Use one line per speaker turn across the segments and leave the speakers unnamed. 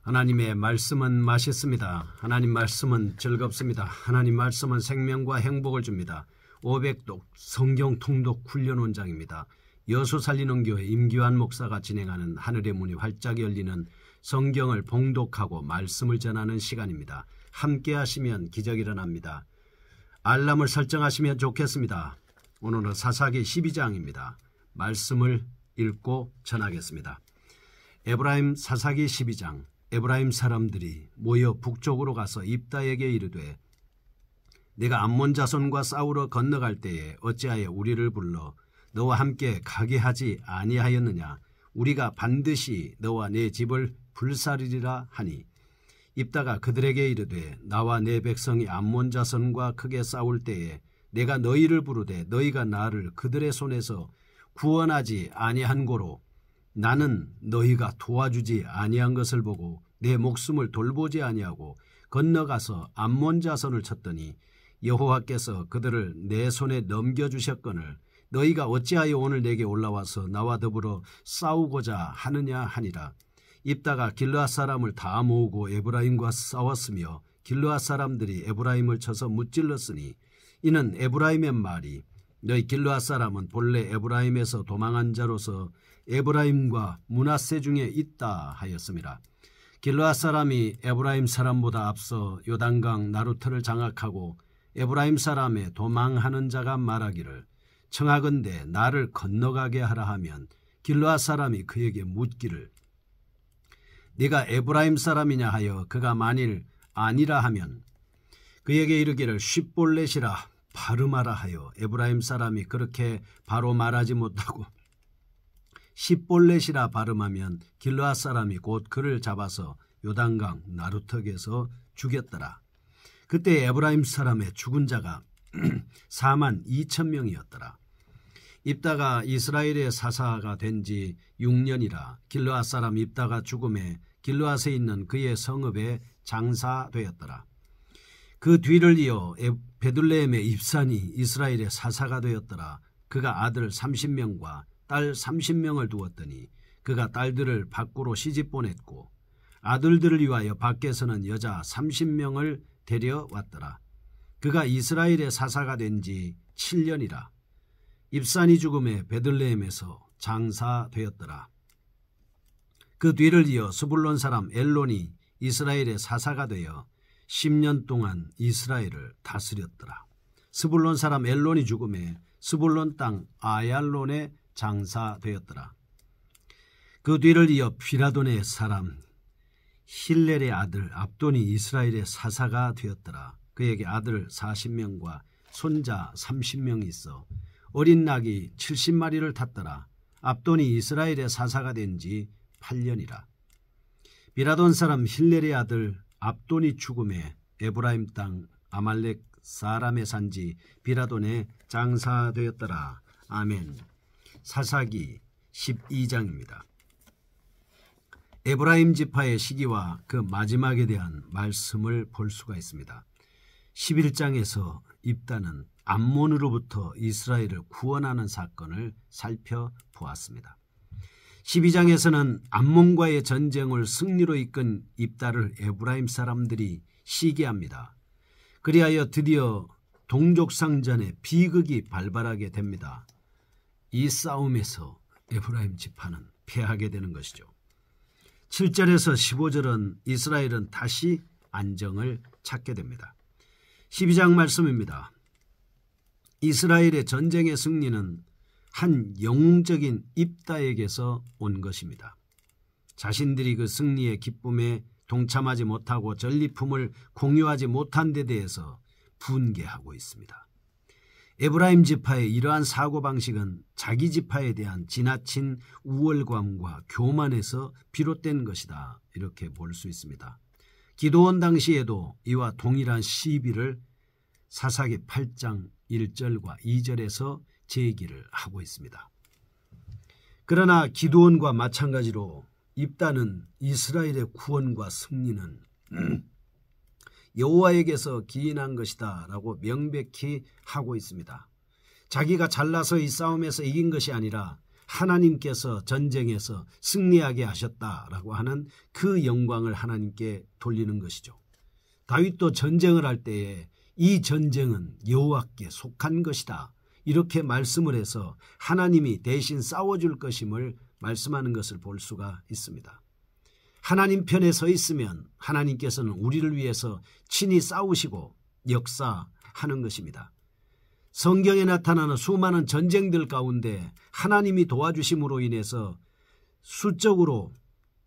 하나님의 말씀은 맛있습니다. 하나님 말씀은 즐겁습니다. 하나님 말씀은 생명과 행복을 줍니다. 500독 성경 통독 훈련 원장입니다. 여수 살리는 교회 임기환 목사가 진행하는 하늘의 문이 활짝 열리는 성경을 봉독하고 말씀을 전하는 시간입니다. 함께 하시면 기적이 일어납니다. 알람을 설정하시면 좋겠습니다. 오늘은 사사기 12장입니다. 말씀을 읽고 전하겠습니다. 에브라임 사사기 12장. 에브라임 사람들이 모여 북쪽으로 가서 입다에게 이르되 네가 암몬 자손과 싸우러 건너갈 때에 어찌하여 우리를 불러 너와 함께 가게 하지 아니하였느냐. 우리가 반드시 너와 내 집을 불사르리라 하니 입다가 그들에게 이르되 나와 내 백성이 암몬 자손과 크게 싸울 때에 내가 너희를 부르되 너희가 나를 그들의 손에서 구원하지 아니한 고로 나는 너희가 도와주지 아니한 것을 보고 내 목숨을 돌보지 아니하고 건너가서 암몬 자손을 쳤더니 여호와께서 그들을 내 손에 넘겨주셨거늘 너희가 어찌하여 오늘 내게 올라와서 나와 더불어 싸우고자 하느냐 하니라. 입다가 길르앗 사람을 다 모으고 에브라임과 싸웠으며 길르앗 사람들이 에브라임을 쳐서 무찔렀으니 이는 에브라임의 말이 너희 길르앗 사람은 본래 에브라임에서 도망한 자로서 에브라임과 므낫세 중에 있다 하였습니다. 길르앗 사람이 에브라임 사람보다 앞서 요단강 나루터를 장악하고 에브라임 사람의 도망하는 자가 말하기를 청하건대 나를 건너가게 하라 하면 길르앗 사람이 그에게 묻기를 네가 에브라임 사람이냐 하여 그가 만일 아니라 하면 그에게 이르기를 쉿볼렛이라 발음하라 하여 에브라임 사람이 그렇게 바로 말하지 못하고 쉿볼렛이라 발음하면 길르앗 사람이 곧 그를 잡아서 요단강 나루턱에서 죽였더라. 그때 에브라임 사람의 죽은 자가 4만 2천 명이었더라. 입다가 이스라엘의 사사가 된 지 6년이라 길르앗 사람 입다가 죽음에 길르앗에 있는 그의 성읍에 장사되었더라. 그 뒤를 이어 베들레헴의 입산이 이스라엘의 사사가 되었더라. 그가 아들 30명과 딸 30명을 두었더니 그가 딸들을 밖으로 시집 보냈고 아들들을 위하여 밖에서는 여자 30명을 데려왔더라. 그가 이스라엘의 사사가 된 지 7년이라. 입산이 죽음에 베들레헴에서 장사되었더라. 그 뒤를 이어 스불론 사람 엘론이 이스라엘의 사사가 되어 10년 동안 이스라엘을 다스렸더라. 스불론 사람 엘론이 죽음에 스불론 땅 아얄론에 장사되었더라. 그 뒤를 이어 피라돈의 사람 힐렐의 아들 압돈이 이스라엘의 사사가 되었더라. 그에게 아들 40명과 손자 30명이 있어 어린 낙이 70마리를 탔더라. 압돈이 이스라엘의 사사가 된 지 8년이라. 비라돈 사람 힐렐의 아들 압돈이 죽음에 에브라임 땅 아말렉 사람의 산지 비라돈에 장사되었더라. 아멘. 사사기 12장입니다. 에브라임 지파의 시기와 그 마지막에 대한 말씀을 볼 수가 있습니다. 11장에서 입다는 암몬으로부터 이스라엘을 구원하는 사건을 살펴보았습니다. 12장에서는 암몬과의 전쟁을 승리로 이끈 입다를 에브라임 사람들이 시기합니다. 그리하여 드디어 동족상전의 비극이 발발하게 됩니다. 이 싸움에서 에브라임 지파는 패하게 되는 것이죠. 7절에서 15절은 이스라엘은 다시 안정을 찾게 됩니다. 12장 말씀입니다. 이스라엘의 전쟁의 승리는 한 영웅적인 입다에게서 온 것입니다. 자신들이 그 승리의 기쁨에 동참하지 못하고 전리품을 공유하지 못한 데 대해서 분개하고 있습니다. 에브라임 지파의 이러한 사고방식은 자기 지파에 대한 지나친 우월감과 교만에서 비롯된 것이다. 이렇게 볼 수 있습니다. 기드온 당시에도 이와 동일한 시비를 사사기 8장 1절과 2절에서 제기를 하고 있습니다. 그러나 기드온과 마찬가지로 입다는 이스라엘의 구원과 승리는 여호와에게서 기인한 것이다 라고 명백히 하고 있습니다. 자기가 잘나서 이 싸움에서 이긴 것이 아니라 하나님께서 전쟁에서 승리하게 하셨다라고 하는 그 영광을 하나님께 돌리는 것이죠. 다윗도 전쟁을 할 때에 이 전쟁은 여호와께 속한 것이다, 이렇게 말씀을 해서 하나님이 대신 싸워줄 것임을 말씀하는 것을 볼 수가 있습니다. 하나님 편에 서 있으면 하나님께서는 우리를 위해서 친히 싸우시고 역사하는 것입니다. 성경에 나타나는 수많은 전쟁들 가운데 하나님이 도와주심으로 인해서 수적으로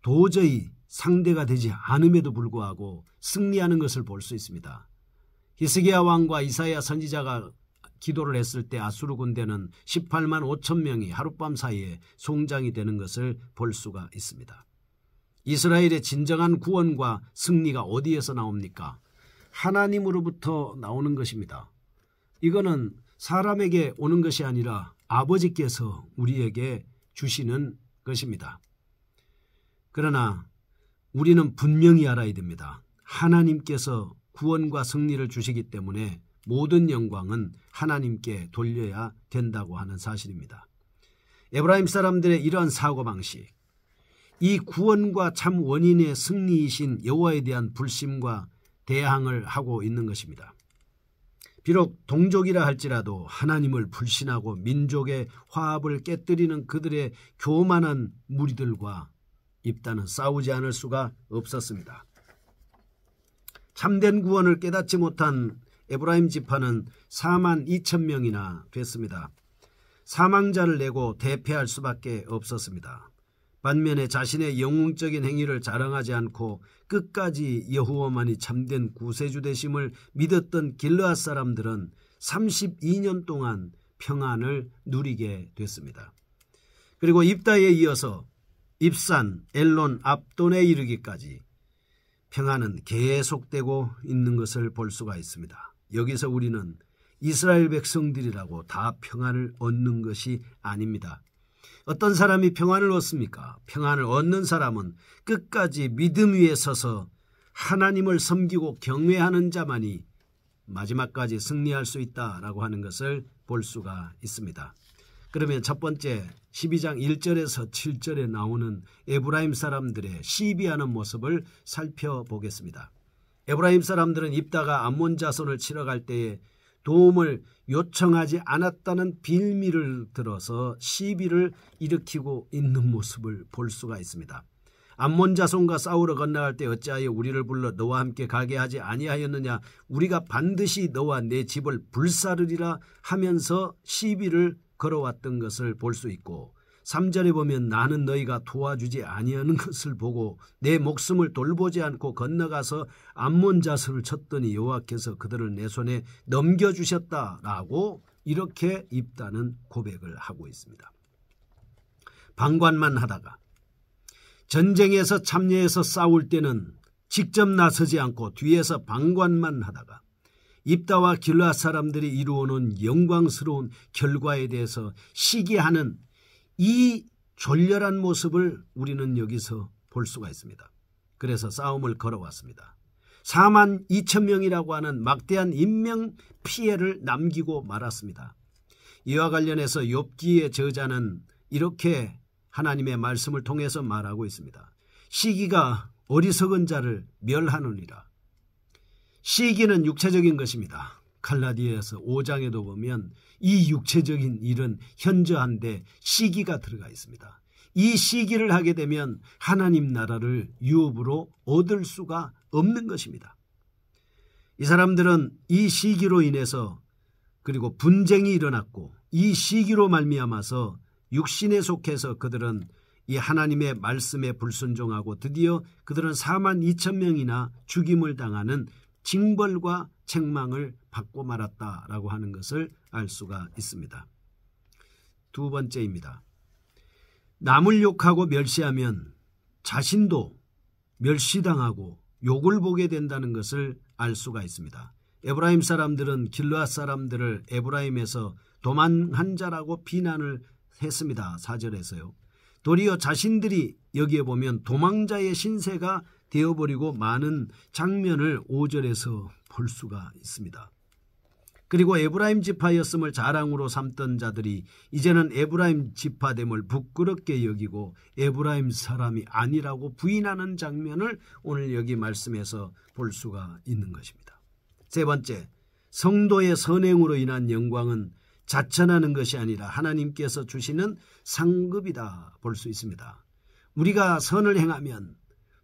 도저히 상대가 되지 않음에도 불구하고 승리하는 것을 볼 수 있습니다. 히스기야 왕과 이사야 선지자가 기도를 했을 때 아수르 군대는 18만 5천 명이 하룻밤 사이에 송장이 되는 것을 볼 수가 있습니다. 이스라엘의 진정한 구원과 승리가 어디에서 나옵니까? 하나님으로부터 나오는 것입니다. 이거는 사람에게 오는 것이 아니라 아버지께서 우리에게 주시는 것입니다. 그러나 우리는 분명히 알아야 됩니다. 하나님께서 구원과 승리를 주시기 때문에 모든 영광은 하나님께 돌려야 된다고 하는 사실입니다. 에브라임 사람들의 이러한 사고방식, 이 구원과 참 원인의 승리이신 여호와에 대한 불신과 대항을 하고 있는 것입니다. 비록 동족이라 할지라도 하나님을 불신하고 민족의 화합을 깨뜨리는 그들의 교만한 무리들과 입다는 싸우지 않을 수가 없었습니다. 참된 구원을 깨닫지 못한 에브라임 지파는 4만 2천 명이나 됐습니다. 사망자를 내고 대패할 수밖에 없었습니다. 반면에 자신의 영웅적인 행위를 자랑하지 않고 끝까지 여호와만이 참된 구세주 되심을 믿었던 길르앗 사람들은 32년 동안 평안을 누리게 됐습니다. 그리고 입다에 이어서 입산, 엘론, 압돈에 이르기까지 평안은 계속되고 있는 것을 볼 수가 있습니다. 여기서 우리는 이스라엘 백성들이라고 다 평안을 얻는 것이 아닙니다. 어떤 사람이 평안을 얻습니까? 평안을 얻는 사람은 끝까지 믿음 위에 서서 하나님을 섬기고 경외하는 자만이 마지막까지 승리할 수 있다라고 하는 것을 볼 수가 있습니다. 그러면 첫 번째 12장 1절에서 7절에 나오는 에브라임 사람들의 시비하는 모습을 살펴보겠습니다. 에브라임 사람들은 입다가 암몬 자손을 치러 갈 때에 도움을 요청하지 않았다는 빌미를 들어서 시비를 일으키고 있는 모습을 볼 수가 있습니다. 암몬 자손과 싸우러 건너갈 때 어찌하여 우리를 불러 너와 함께 가게 하지 아니하였느냐, 우리가 반드시 너와 내 집을 불사르리라 하면서 시비를 걸어왔던 것을 볼 수 있고, 3절에 보면 나는 너희가 도와주지 아니하는 것을 보고 내 목숨을 돌보지 않고 건너가서 암몬 자손을 쳤더니 여호와께서 그들을 내 손에 넘겨주셨다라고 이렇게 입다는 고백을 하고 있습니다. 방관만 하다가 전쟁에서 참여해서 싸울 때는 직접 나서지 않고 뒤에서 방관만 하다가 입다와 길르앗 사람들이 이루어놓은 영광스러운 결과에 대해서 시기하는 이 졸렬한 모습을 우리는 여기서 볼 수가 있습니다. 그래서 싸움을 걸어왔습니다. 4만 2천 명이라고 하는 막대한 인명 피해를 남기고 말았습니다. 이와 관련해서 욥기의 저자는 이렇게 하나님의 말씀을 통해서 말하고 있습니다. 시기가 어리석은 자를 멸하느니라. 시기는 육체적인 것입니다. 갈라디아서 5장에도 보면 이 육체적인 일은 현저한데 시기가 들어가 있습니다. 이 시기를 하게 되면 하나님 나라를 유업으로 얻을 수가 없는 것입니다. 이 사람들은 이 시기로 인해서 그리고 분쟁이 일어났고 이 시기로 말미암아서 육신에 속해서 그들은 이 하나님의 말씀에 불순종하고 드디어 그들은 4만 2천 명이나 죽임을 당하는 징벌과 책망을 받고 말았다라고 하는 것을 알 수가 있습니다. 두 번째입니다. 남을 욕하고 멸시하면 자신도 멸시당하고 욕을 보게 된다는 것을 알 수가 있습니다. 에브라임 사람들은 길르앗 사람들을 에브라임에서 도망한 자라고 비난을 했습니다. 4절에서요. 도리어 자신들이 여기에 보면 도망자의 신세가 되어버리고 많은 장면을 5절에서 볼 수가 있습니다. 그리고 에브라임 지파였음을 자랑으로 삼던 자들이 이제는 에브라임 지파됨을 부끄럽게 여기고 에브라임 사람이 아니라고 부인하는 장면을 오늘 여기 말씀에서 볼 수가 있는 것입니다. 세 번째, 성도의 선행으로 인한 영광은 자천하는 것이 아니라 하나님께서 주시는 상급이다 볼 수 있습니다. 우리가 선을 행하면,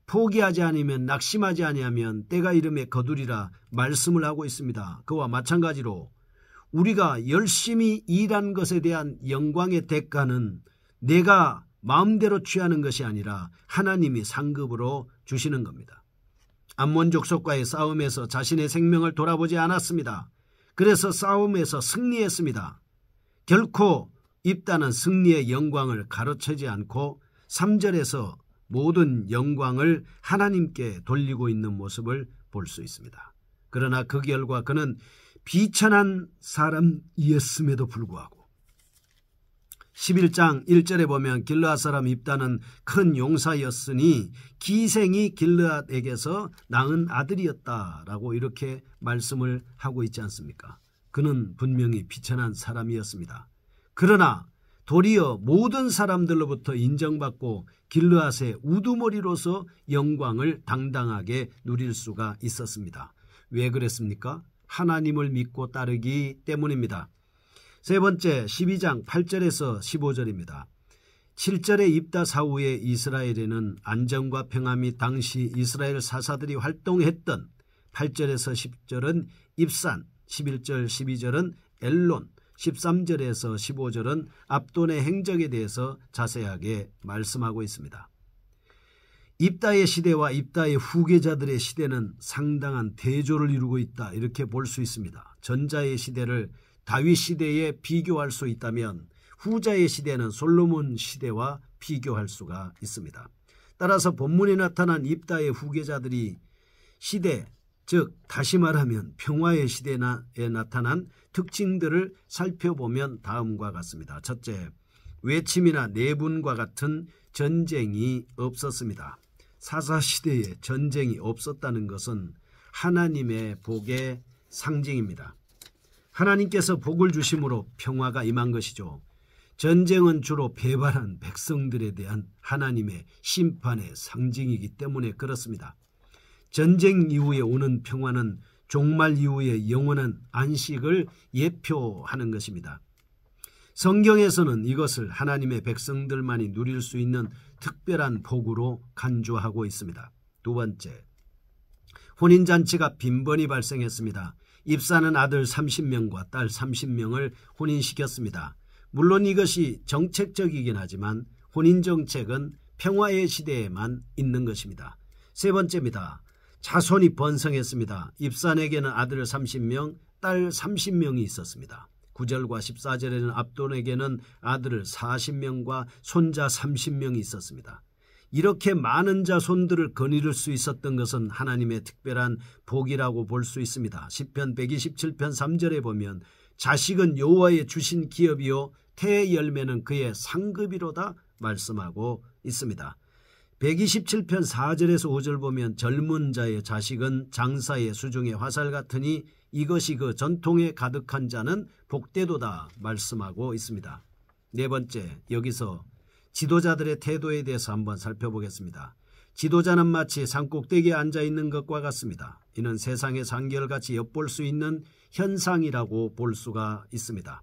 포기하지 않으면, 낙심하지 아니하면 때가 이름에 거두리라 말씀을 하고 있습니다. 그와 마찬가지로 우리가 열심히 일한 것에 대한 영광의 대가는 내가 마음대로 취하는 것이 아니라 하나님이 상급으로 주시는 겁니다. 암몬 족속과의 싸움에서 자신의 생명을 돌아보지 않았습니다. 그래서 싸움에서 승리했습니다. 결코 입다는 승리의 영광을 가로채지 않고 3절에서 모든 영광을 하나님께 돌리고 있는 모습을 볼 수 있습니다. 그러나 그 결과 그는 비천한 사람이었음에도 불구하고 11장 1절에 보면 길르앗 사람 입다는 큰 용사였으니 기생이 길르앗에게서 낳은 아들이었다라고 이렇게 말씀을 하고 있지 않습니까? 그는 분명히 비천한 사람이었습니다. 그러나 도리어 모든 사람들로부터 인정받고 길르앗의 우두머리로서 영광을 당당하게 누릴 수가 있었습니다. 왜 그랬습니까? 하나님을 믿고 따르기 때문입니다. 세 번째, 12장 8절에서 15절입니다. 7절의 입다 사후에 이스라엘에는 안정과 평안이 당시 이스라엘 사사들이 활동했던 8절에서 10절은 입산, 11절 12절은 엘론, 13절에서 15절은 압돈의 행적에 대해서 자세하게 말씀하고 있습니다. 입다의 시대와 입다의 후계자들의 시대는 상당한 대조를 이루고 있다 이렇게 볼 수 있습니다. 전자의 시대를 다윗 시대에 비교할 수 있다면 후자의 시대는 솔로몬 시대와 비교할 수가 있습니다. 따라서 본문에 나타난 입다의 후계자들이 시대, 즉 다시 말하면 평화의 시대에 나타난 특징들을 살펴보면 다음과 같습니다. 첫째, 외침이나 내분과 같은 전쟁이 없었습니다. 사사시대에 전쟁이 없었다는 것은 하나님의 복의 상징입니다. 하나님께서 복을 주심으로 평화가 임한 것이죠. 전쟁은 주로 배반한 백성들에 대한 하나님의 심판의 상징이기 때문에 그렇습니다. 전쟁 이후에 오는 평화는 종말 이후의 영원한 안식을 예표하는 것입니다. 성경에서는 이것을 하나님의 백성들만이 누릴 수 있는 특별한 복으로 간주하고 있습니다. 두 번째, 혼인잔치가 빈번히 발생했습니다. 입사는 아들 30명과 딸 30명을 혼인시켰습니다. 물론 이것이 정책적이긴 하지만 혼인정책은 평화의 시대에만 있는 것입니다. 세 번째입니다. 자손이 번성했습니다. 입산에게는 아들 30명, 딸 30명이 있었습니다. 9절과 14절에는 압돈에게는 아들 40명과 손자 30명이 있었습니다. 이렇게 많은 자손들을 거느릴 수 있었던 것은 하나님의 특별한 복이라고 볼 수 있습니다. 시편 127편 3절에 보면 자식은 여호와의 주신 기업이요 태의 열매는 그의 상급이로다 말씀하고 있습니다. 127편 4절에서 5절 보면 젊은 자의 자식은 장사의 수중의 화살 같으니 이것이 그 전통에 가득한 자는 복되도다 말씀하고 있습니다. 네 번째, 여기서 지도자들의 태도에 대해서 한번 살펴보겠습니다. 지도자는 마치 산꼭대기에 앉아있는 것과 같습니다. 이는 세상에서 한결같이 엿볼 수 있는 현상이라고 볼 수가 있습니다.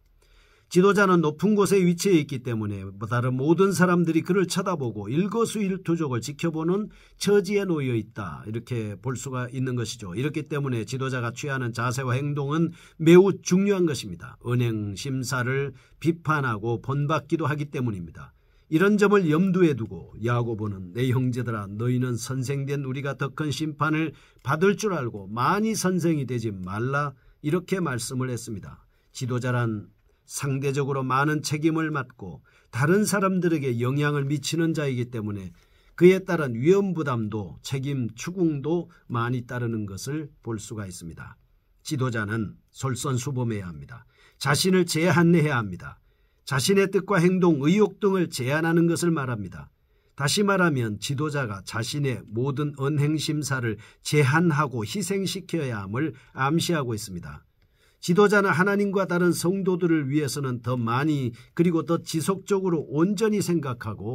지도자는 높은 곳에 위치해 있기 때문에 다른 모든 사람들이 그를 쳐다보고 일거수일투족을 지켜보는 처지에 놓여 있다 이렇게 볼 수가 있는 것이죠. 이렇기 때문에 지도자가 취하는 자세와 행동은 매우 중요한 것입니다. 은행 심사를 비판하고 본받기도 하기 때문입니다. 이런 점을 염두에 두고 야고보는 내 형제들아 너희는 선생된 우리가 더 큰 심판을 받을 줄 알고 많이 선생이 되지 말라 이렇게 말씀을 했습니다. 지도자란 상대적으로 많은 책임을 맡고 다른 사람들에게 영향을 미치는 자이기 때문에 그에 따른 위험 부담도 책임 추궁도 많이 따르는 것을 볼 수가 있습니다. 지도자는 솔선수범해야 합니다. 자신을 제한해야 합니다. 자신의 뜻과 행동, 의욕 등을 제한하는 것을 말합니다. 다시 말하면 지도자가 자신의 모든 언행심사를 제한하고 희생시켜야 함을 암시하고 있습니다. 지도자는 하나님과 다른 성도들을 위해서는 더 많이 그리고 더 지속적으로 온전히 생각하고